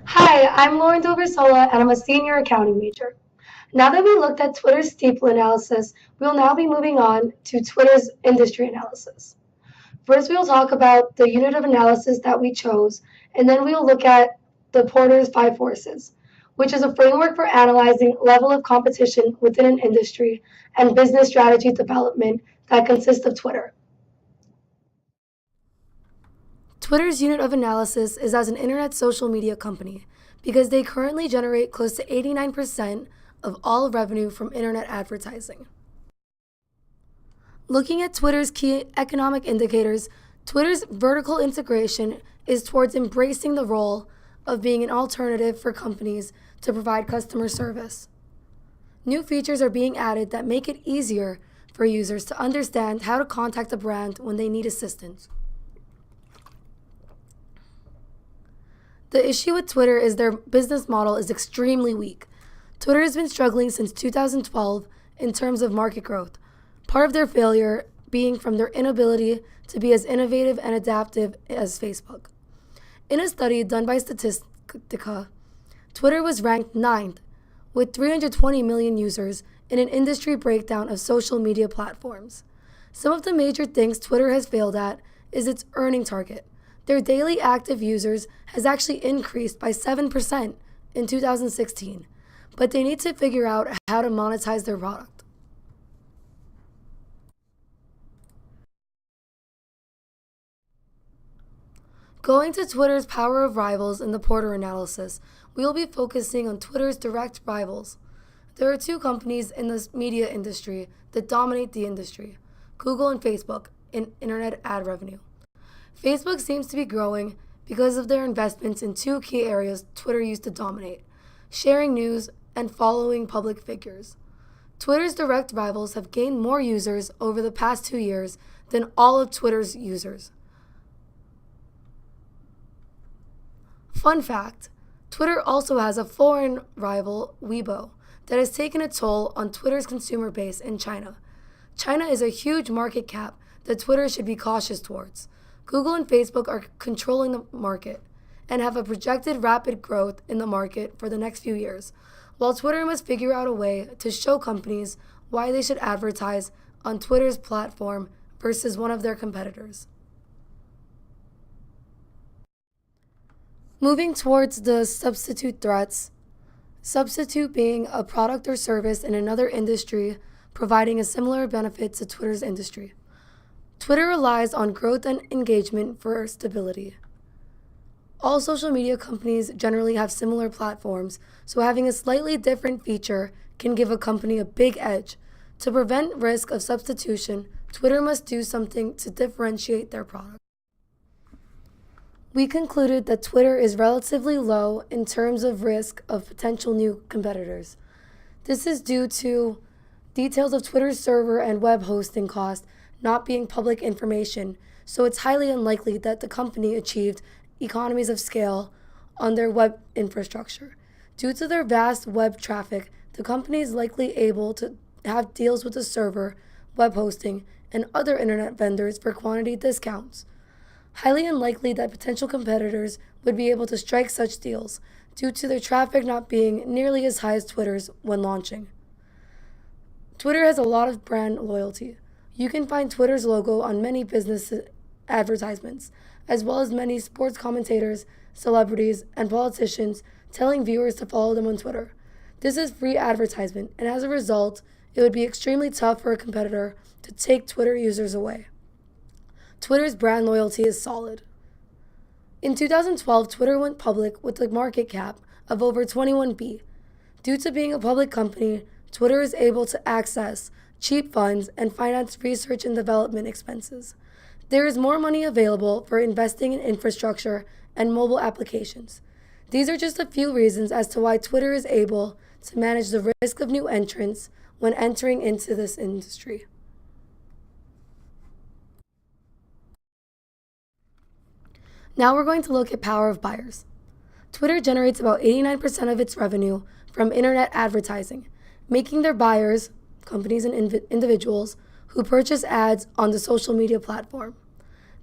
Hi, I'm Lauren Doversola, and I'm a senior accounting major. Now that we looked at Twitter's steeple analysis, we'll now be moving on to Twitter's industry analysis. First, we'll talk about the unit of analysis that we chose, and then we'll look at the Porter's Five Forces, which is a framework for analyzing level of competition within an industry and business strategy development that consists of Twitter. Twitter's unit of analysis is as an internet social media company because they currently generate close to 89% of all revenue from internet advertising. Looking at Twitter's key economic indicators, Twitter's vertical integration is towards embracing the role of being an alternative for companies to provide customer service. New features are being added that make it easier for users to understand how to contact a brand when they need assistance. The issue with Twitter is their business model is extremely weak. Twitter has been struggling since 2012 in terms of market growth, part of their failure being from their inability to be as innovative and adaptive as Facebook. In a study done by Statistica, Twitter was ranked ninth with 320 million users in an industry breakdown of social media platforms. Some of the major things Twitter has failed at is its earning target. Their daily active users has actually increased by 7% in 2016, but they need to figure out how to monetize their product. Going to Twitter's power of rivals in the Porter analysis, we will be focusing on Twitter's direct rivals. There are two companies in the media industry that dominate the industry, Google and Facebook, in internet ad revenue. Facebook seems to be growing because of their investments in two key areas Twitter used to dominate, sharing news and following public figures. Twitter's direct rivals have gained more users over the past 2 years than all of Twitter's users. Fun fact, Twitter also has a foreign rival, Weibo, that has taken a toll on Twitter's consumer base in China. China is a huge market cap that Twitter should be cautious towards. Google and Facebook are controlling the market and have a projected rapid growth in the market for the next few years, while Twitter must figure out a way to show companies why they should advertise on Twitter's platform versus one of their competitors. Moving towards the substitute threats, substitute being a product or service in another industry providing a similar benefit to Twitter's industry. Twitter relies on growth and engagement for stability. All social media companies generally have similar platforms, so having a slightly different feature can give a company a big edge. To prevent risk of substitution, Twitter must do something to differentiate their product. We concluded that Twitter is relatively low in terms of risk of potential new competitors. This is due to details of Twitter's server and web hosting cost not being public information, so it's highly unlikely that the company achieved economies of scale on their web infrastructure. Due to their vast web traffic, the company is likely able to have deals with the server, web hosting, and other internet vendors for quantity discounts. Highly unlikely that potential competitors would be able to strike such deals due to their traffic not being nearly as high as Twitter's when launching. Twitter has a lot of brand loyalty. You can find Twitter's logo on many business advertisements, as well as many sports commentators, celebrities, and politicians telling viewers to follow them on Twitter. This is free advertisement, and as a result, it would be extremely tough for a competitor to take Twitter users away. Twitter's brand loyalty is solid. In 2012, Twitter went public with a market cap of over 21B. Due to being a public company, Twitter is able to access cheap funds and finance research and development expenses. There is more money available for investing in infrastructure and mobile applications. These are just a few reasons as to why Twitter is able to manage the risk of new entrants when entering into this industry. Now we're going to look at power of buyers. Twitter generates about 89% of its revenue from internet advertising, making their buyers, companies and individuals, who purchase ads on the social media platform.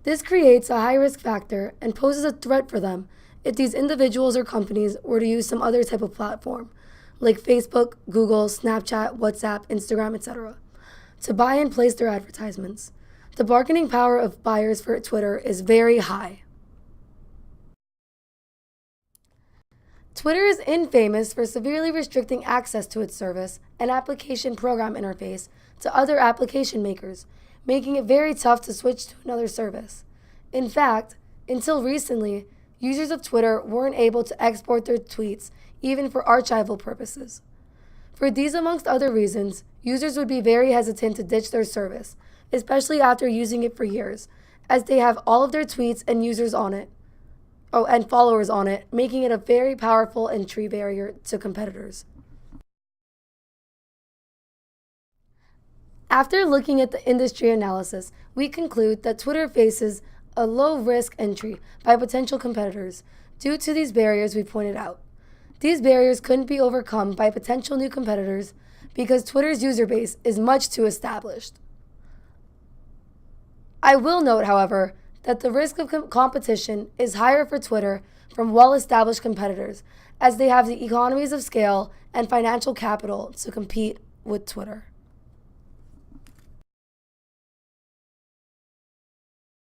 This creates a high risk factor and poses a threat for them if these individuals or companies were to use some other type of platform, like Facebook, Google, Snapchat, WhatsApp, Instagram, etc., to buy and place their advertisements. The bargaining power of buyers for Twitter is very high. Twitter is infamous for severely restricting access to its service and application program interface to other application makers, making it very tough to switch to another service. In fact, until recently, users of Twitter weren't able to export their tweets even for archival purposes. For these amongst other reasons, users would be very hesitant to ditch their service, especially after using it for years, as they have all of their tweets and users on it. And followers on it, making it a very powerful entry barrier to competitors. After looking at the industry analysis, we conclude that Twitter faces a low-risk entry by potential competitors due to these barriers we pointed out. These barriers couldn't be overcome by potential new competitors because Twitter's user base is much too established. I will note, however, that the risk of competition is higher for Twitter from well-established competitors, as they have the economies of scale and financial capital to compete with Twitter.